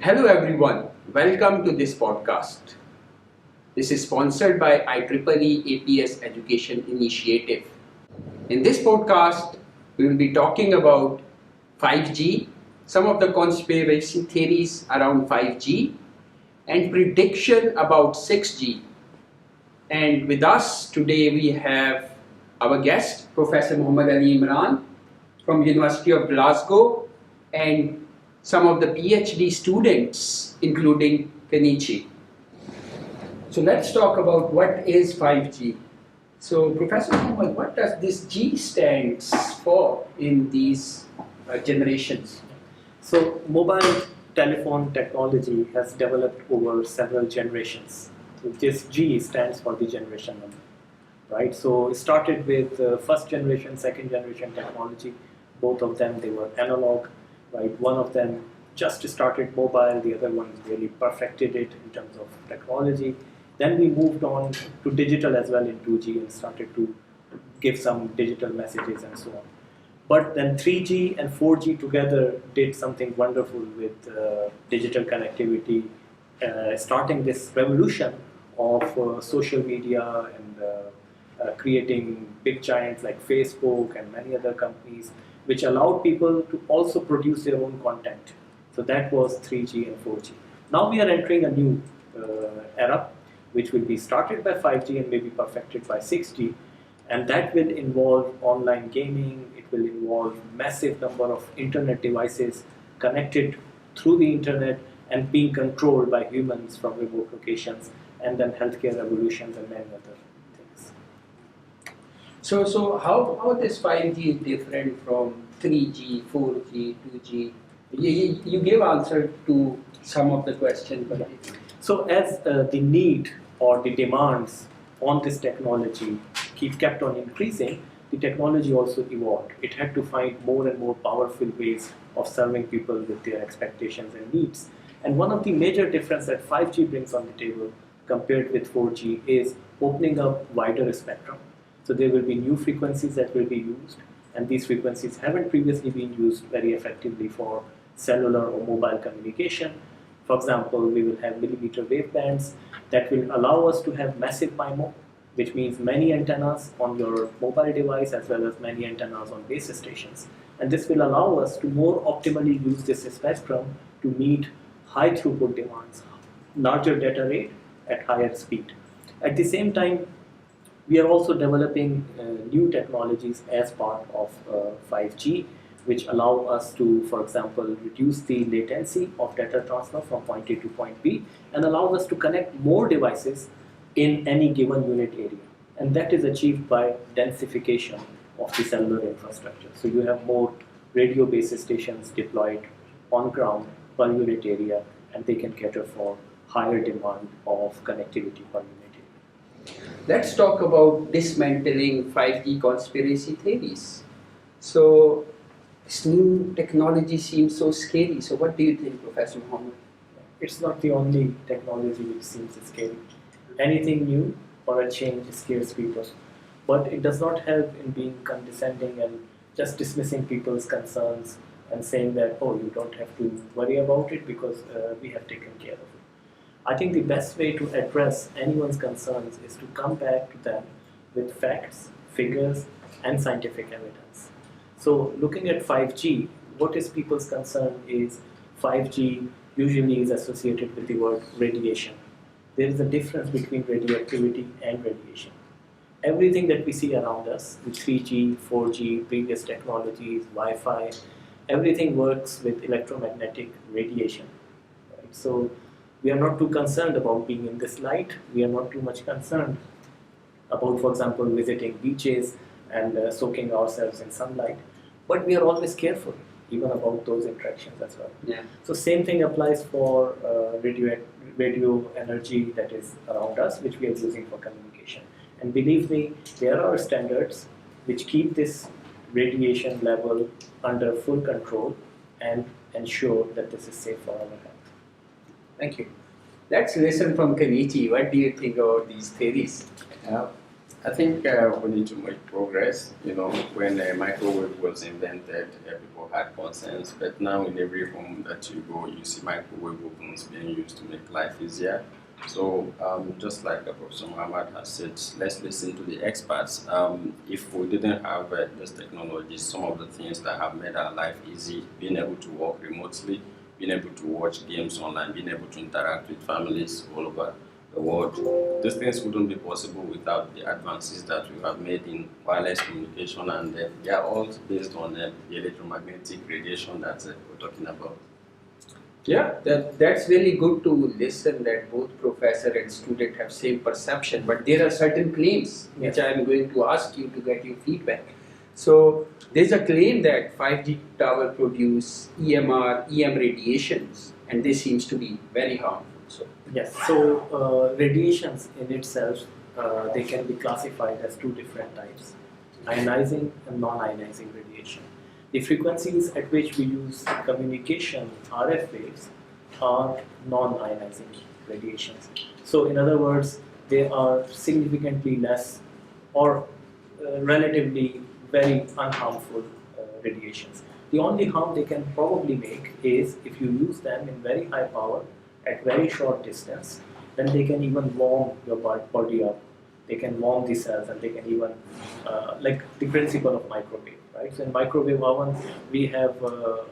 Hello everyone, welcome to this podcast. This is sponsored by IEEE APS Education Initiative. In this podcast, we will be talking about 5G, some of the conspiracy theories around 5G, and prediction about 6G. And with us today we have our guest, Professor Muhammad Ali Imran from University of Glasgow, and some of the PhD students, including Kenichi. So let's talk about what is 5G. So Professor Muhammad, what does this G stands for in these generations? So mobile telephone technology has developed over several generations. So this G stands for the generation number, right? So it started with first generation, second generation technology. Both of them, they were analog, right? One of them just started mobile, the other one really perfected it in terms of technology. Then we moved on to digital as well in 2G and started to give some digital messages and so on. But then 3G and 4G together did something wonderful with digital connectivity, starting this revolution of social media and creating big giants like Facebook and many other companies, which allowed people to also produce their own content. So that was 3G and 4G. Now we are entering a new era, which will be started by 5G and maybe perfected by 6G. And that will involve online gaming, it will involve massive number of internet devices connected through the internet and being controlled by humans from remote locations, and then healthcare revolutions and many other things. So how this 5G is different from 3G, 4G, 2G? You gave answer to some of the questions, but so as the need or the demands on this technology kept on increasing, the technology also evolved. It had to find more and more powerful ways of serving people with their expectations and needs. And one of the major differences that 5G brings on the table compared with 4G is opening up wider spectrum. So there will be new frequencies that will be used, and these frequencies haven't previously been used very effectively for cellular or mobile communication. For example, we will have millimeter wave bands that will allow us to have massive MIMO, which means many antennas on your mobile device as well as many antennas on base stations. And this will allow us to more optimally use this spectrum to meet high throughput demands, larger data rate at higher speed. At the same time, we are also developing new technologies as part of 5G, which allow us to, for example, reduce the latency of data transfer from point A to point B and allow us to connect more devices in any given unit area. And that is achieved by densification of the cellular infrastructure. So you have more radio base stations deployed on ground per unit area, and they can cater for higher demand of connectivity per unit area. let's talk about dismantling 5G conspiracy theories. So this new technology seems so scary. So what do you think, Professor Muhammad? It's not the only technology which seems scary. Anything new or a change scares people, but it does not help in being condescending and just dismissing people's concerns and saying that, oh, you don't have to worry about it because we have taken care of it. I think the best way to address anyone's concerns is to come back to them with facts, figures, and scientific evidence. So looking at 5G, what is people's concern is 5G usually is associated with the word radiation. There is a difference between radioactivity and radiation. Everything that we see around us, with 3G, 4G, previous technologies, Wi-Fi, everything works with electromagnetic radiation. Right? So we are not too concerned about being in this light. We are not too much concerned about, for example, visiting beaches and soaking ourselves in sunlight. But we are always careful, even about those interactions as well. Yeah. So same thing applies for radio energy that is around us, which we are using for communication. And believe me, there are standards which keep this radiation level under full control and ensure that this is safe for our health. Thank you. Let's listen from Kenichi. What do you think about these theories? I think we need to make progress. You know, when microwave was invented, people had concerns, but now in every home that you go, you see microwave ovens being used to make life easier. So, just like Professor Muhammad has said, let's listen to the experts. If we didn't have this technology, some of the things that have made our life easy, being able to work remotely, being able to watch games online, being able to interact with families all over the world. These things wouldn't be possible without the advances that we have made in wireless communication, and they are all based on the electromagnetic radiation that we're talking about. Yeah, that's really good to listen that both professor and student have same perception, but there are certain claims which I am going to ask you to get your feedback. So there's a claim that 5G tower produce EMR, EM radiations, and this seems to be very harmful. So Yes, so radiations in itself, they can be classified as two different types, ionizing and non-ionizing radiation. The frequencies at which we use communication RF waves are non-ionizing radiations. So in other words, they are significantly less or relatively very unharmful radiations. The only harm they can probably make is if you use them in very high power at very short distance, then they can even warm your body up. They can warm the cells, and they can even, like the principle of microwave, right? So in microwave oven, we have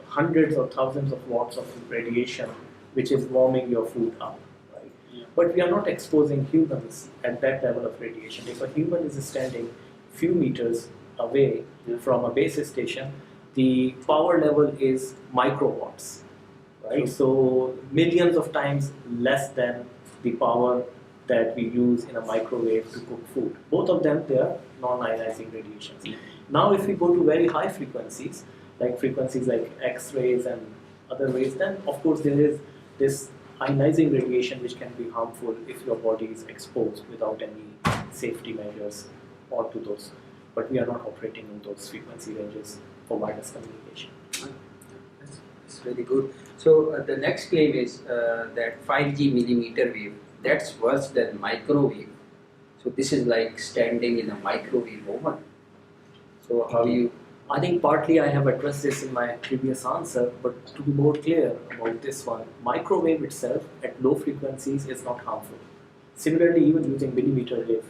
hundreds or thousands of watts of radiation, which is warming your food up, right? Yeah. But we are not exposing humans at that level of radiation. If a human is standing few meters away from a base station, the power level is microwatts, right? So millions of times less than the power that we use in a microwave to cook food. Both of them, they are non-ionizing radiations. Now if we go to very high frequencies like X-rays and other rays, then of course there is this ionizing radiation which can be harmful if your body is exposed without any safety measures onto those. But we are not operating in those frequency ranges for wireless communication. that's really good. So the next claim is that 5G millimeter wave, that's worse than microwave. So this is like standing in a microwave oven. So how you? I think partly I have addressed this in my previous answer, but to be more clear about this one, microwave itself at low frequencies is not harmful. Similarly, even using millimeter wave,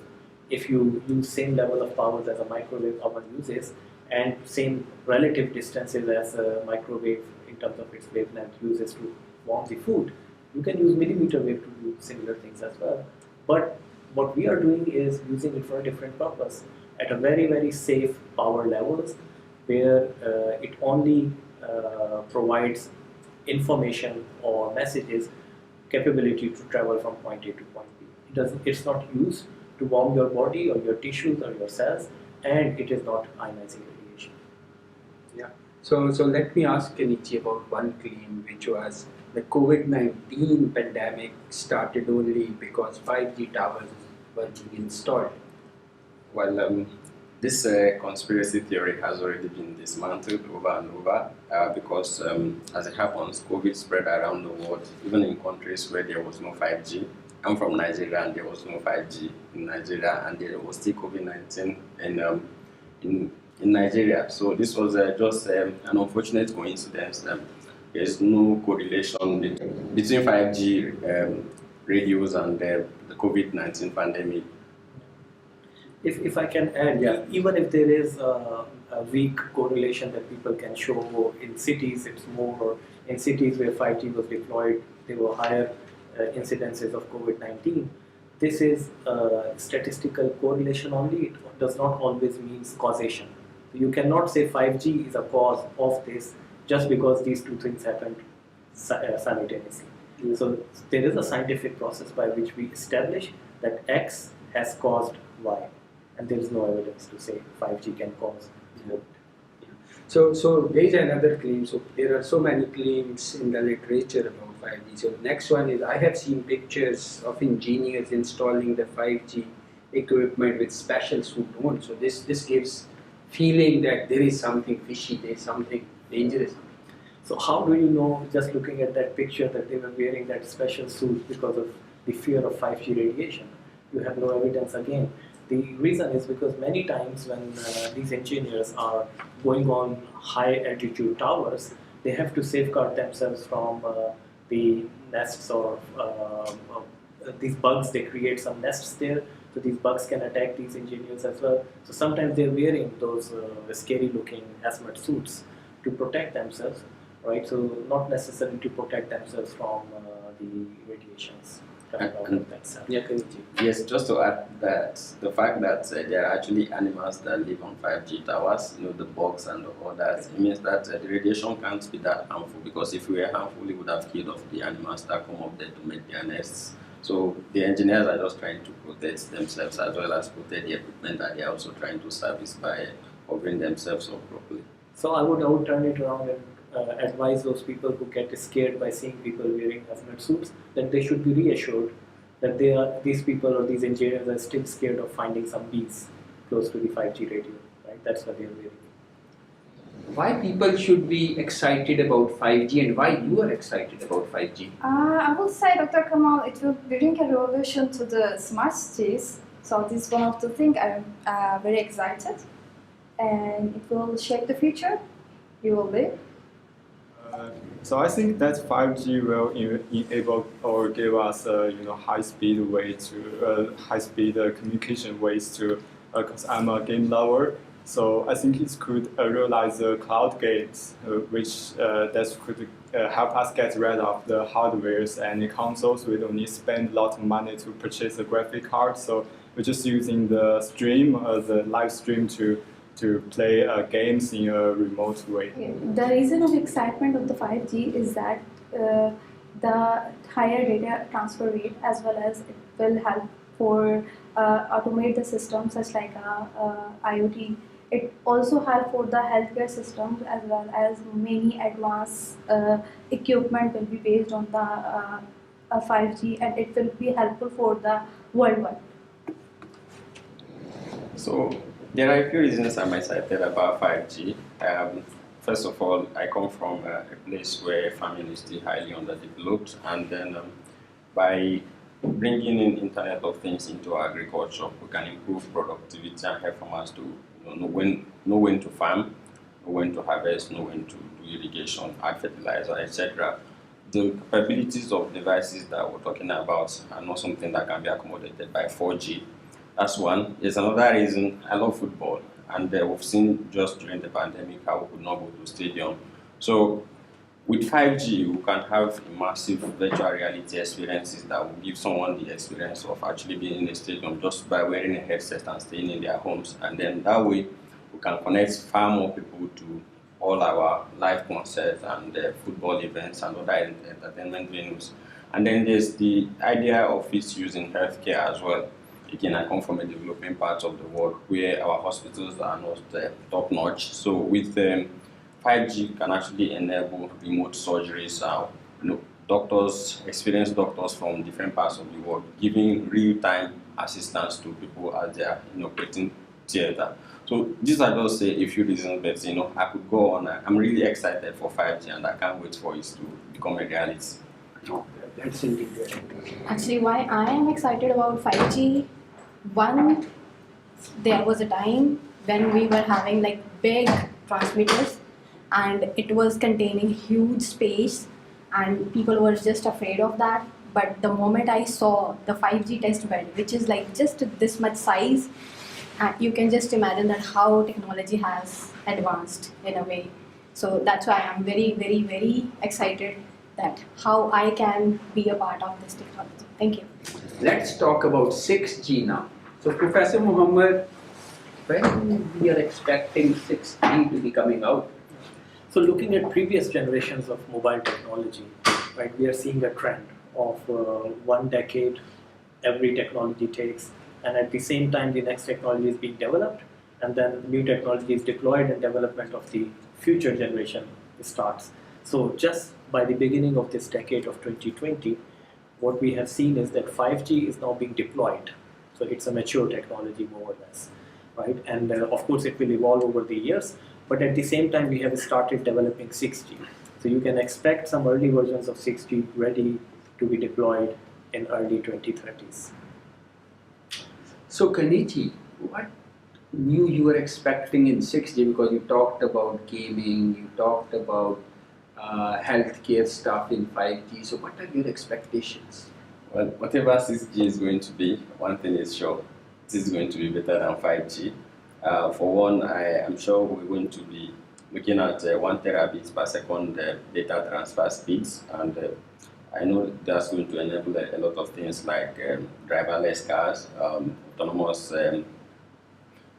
if you use same level of powers as a microwave oven uses and same relative distances as a microwave in terms of its wavelength uses to warm the food, you can use millimeter wave to do similar things as well. But what we are doing is using it for a different purpose at a very, very safe power levels where it only provides information or messages capability to travel from point A to point B. It's not used to warm your body or your tissues or your cells, and it is not ionizing radiation. Yeah. So let me ask Kenichi about one claim, which was the COVID-19 pandemic started only because 5G towers were being installed. Well, this conspiracy theory has already been dismantled over and over because, as it happens, COVID spread around the world, even in countries where there was no 5G. I'm from Nigeria, and there was no 5G in Nigeria, and there was still COVID-19 in Nigeria. So this was just an unfortunate coincidence. There's no correlation between 5G radios and the COVID-19 pandemic. If I can add, even if there is a weak correlation that people can show in cities, it's more, or in cities where 5G was deployed, there were higher incidences of COVID-19. This is statistical correlation only. It does not always mean causation. So you cannot say 5G is a cause of this just because these two things happened simultaneously. Mm-hmm. So there is a scientific process by which we establish that X has caused Y, and there is no evidence to say 5G can cause Z. So there is another claim. So there are so many claims in the literature about 5G. So next one is I have seen pictures of engineers installing the 5G equipment with special suit on. So this gives feeling that there is something fishy, there is something dangerous. So how do you know, just looking at that picture, that they were wearing that special suit because of the fear of 5G radiation? You have no evidence again. The reason is because many times when these engineers are going on high altitude towers, they have to safeguard themselves from the nests or these bugs. They create some nests there, so these bugs can attack these engineers as well. So sometimes they're wearing those scary looking hazmat suits to protect themselves, right? So not necessarily to protect themselves from the radiations coming out of that cell. Yeah, Kenichi. Yes, just to add that the fact that there are actually animals that live on 5G towers, the bugs and all that, it means that the radiation can't be that harmful, because if we were harmful, it would have killed off the animals that come up there to make their nests. So the engineers are just trying to protect themselves as well as protect the equipment that they are also trying to service by covering themselves up properly. So I would turn it around and advise those people who get scared by seeing people wearing hazmat suits that they should be reassured that these people or these engineers are still scared of finding some bees close to the 5G radio, right? That's what they are wearing. Why people should be excited about 5G and why you are excited about 5G? I would say, Dr. Kamal, it will bring a revolution to the smart cities. So this is one of the things I'm very excited, and it will shape the future. You will be. So I think that 5G will enable or give us high-speed communication ways to. Because I'm a game lover, so I think it could realize the cloud games, which that could help us get rid of the hardwares and the consoles. We don't need to spend a lot of money to purchase a graphic card. So we're just using the stream, the live stream to play games in a remote way. The reason of excitement of the 5G is that the higher data transfer rate, as well as it will help for automate the system such like IoT. It also help for the healthcare systems, as well as many advanced equipment will be based on the 5G, and it will be helpful for the worldwide. So there are a few reasons I'm excited about 5G. First of all, I come from a place where farming is still highly underdeveloped, and then by bringing in Internet of Things into agriculture, we can improve productivity and help farmers to know when to farm, know when to harvest, know when to do irrigation, add fertilizer, etc. The capabilities of devices that we're talking about are not something that can be accommodated by 4G. That's one. There's another reason. I love football, and we've seen just during the pandemic how we could not go to stadium. So with 5G, we can have immersive virtual reality experiences that will give someone the experience of actually being in a stadium just by wearing a headset and staying in their homes. And then that way, we can connect far more people to all our live concerts and football events and other entertainment venues. And then there's the idea of its use in healthcare as well. Again, I come from a developing part of the world where our hospitals are not top notch. So with 5G can actually enable remote surgeries. Doctors, experienced doctors from different parts of the world, giving real-time assistance to people as they are in operating theater. So these are just a few reasons, but I could go on. I'm really excited for 5G, and I can't wait for it to become a reality. No, that's indeed good. Actually, why I am excited about 5G, one, there was a time when we were having like big transmitters and it was containing huge space and people were just afraid of that. But the moment I saw the 5G test bed, which is like just this much size, you can just imagine that how technology has advanced in a way. So that's why I'm very, very, very excited that how I can be a part of this technology. Thank you. Let's talk about 6G now. So Professor Muhammad, when we are expecting 6G to be coming out? So looking at previous generations of mobile technology, right, we are seeing a trend of 1 decade every technology takes, and at the same time the next technology is being developed, and then new technology is deployed and development of the future generation starts. So just by the beginning of this decade of 2020, what we have seen is that 5G is now being deployed. So it's a mature technology more or less, right? And of course it will evolve over the years, but at the same time we have started developing 6G. So you can expect some early versions of 6G ready to be deployed in early 2030s. So Kanichi, what new you were expecting in 6G? Because you talked about gaming, you talked about healthcare stuff in 5G. So what are your expectations? Well, whatever 6G is going to be, one thing is sure, it is going to be better than 5G. For one, I am sure we're going to be looking at 1 terabits per second data transfer speeds, and I know that's going to enable a lot of things like driverless cars, autonomous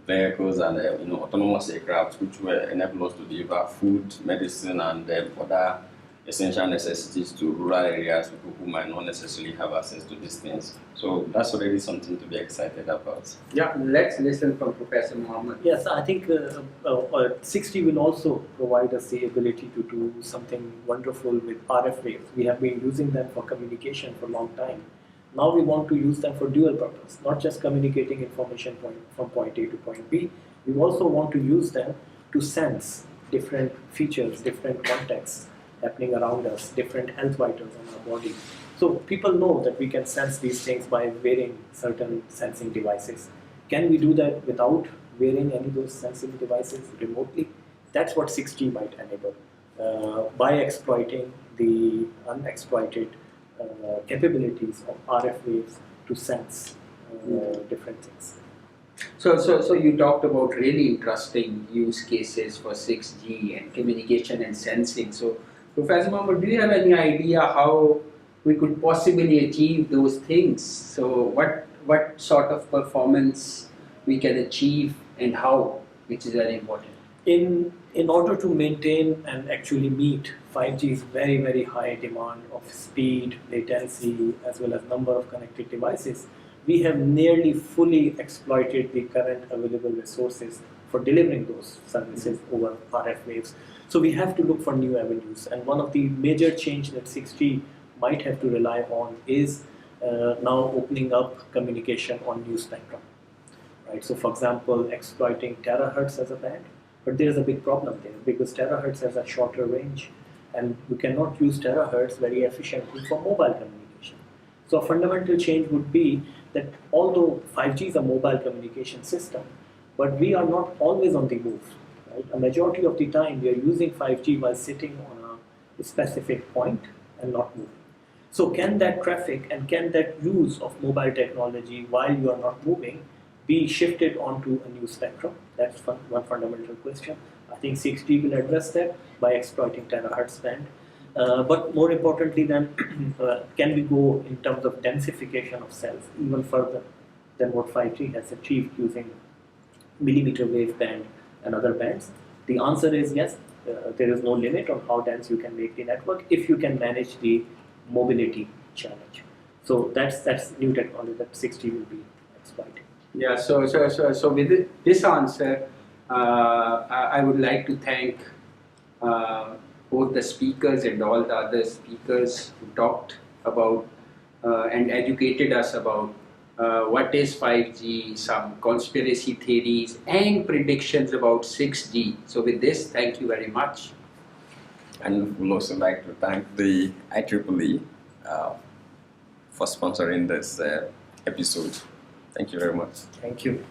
vehicles, and autonomous aircraft, which will enable us to deliver food, medicine, and other essential necessities to rural areas, people who might not necessarily have access to these things. So that's already something to be excited about. Yeah, let's listen from Professor Mohammed. Yes, I think 6G will also provide us the ability to do something wonderful with RF waves. We have been using them for communication for a long time. Now we want to use them for dual purpose, not just communicating information from point A to point B. We also want to use them to sense different features, different contexts happening around us, different health vitals on our body. So people know that we can sense these things by wearing certain sensing devices. Can we do that without wearing any of those sensing devices remotely? That's what 6G might enable by exploiting the unexploited capabilities of RF waves to sense different things. So you talked about really interesting use cases for 6G and communication and sensing. So Professor Mohammed, do you have any idea how we could possibly achieve those things? So what sort of performance we can achieve and how, which is very important. In order to maintain and actually meet 5G's very, very high demand of speed, latency, as well as number of connected devices, we have nearly fully exploited the current available resources for delivering those services over RF waves. So we have to look for new avenues. And one of the major change that 6G might have to rely on is now opening up communication on new spectrum. Right? So for example, exploiting terahertz as a band. But there is a big problem there because terahertz has a shorter range and you cannot use terahertz very efficiently for mobile communication. So a fundamental change would be that although 5G is a mobile communication system, but we are not always on the move. Right? A majority of the time we are using 5G while sitting on a specific point and not moving. So can that traffic and can that use of mobile technology while you are not moving be shifted onto a new spectrum? That's one fundamental question. I think 6G will address that by exploiting terahertz band. But more importantly then, can we go in terms of densification of cells even further than what 5G has achieved using millimeter wave band and other bands? The answer is yes. There is no limit on how dense you can make the network if you can manage the mobility challenge. So that's new technology that 6G will be exploiting. Yeah, so with this answer, I would like to thank both the speakers and all the other speakers who talked about and educated us about what is 5G, some conspiracy theories and predictions about 6G. So with this, thank you very much. And we'd also like to thank the IEEE for sponsoring this episode. Thank you very much. Thank you.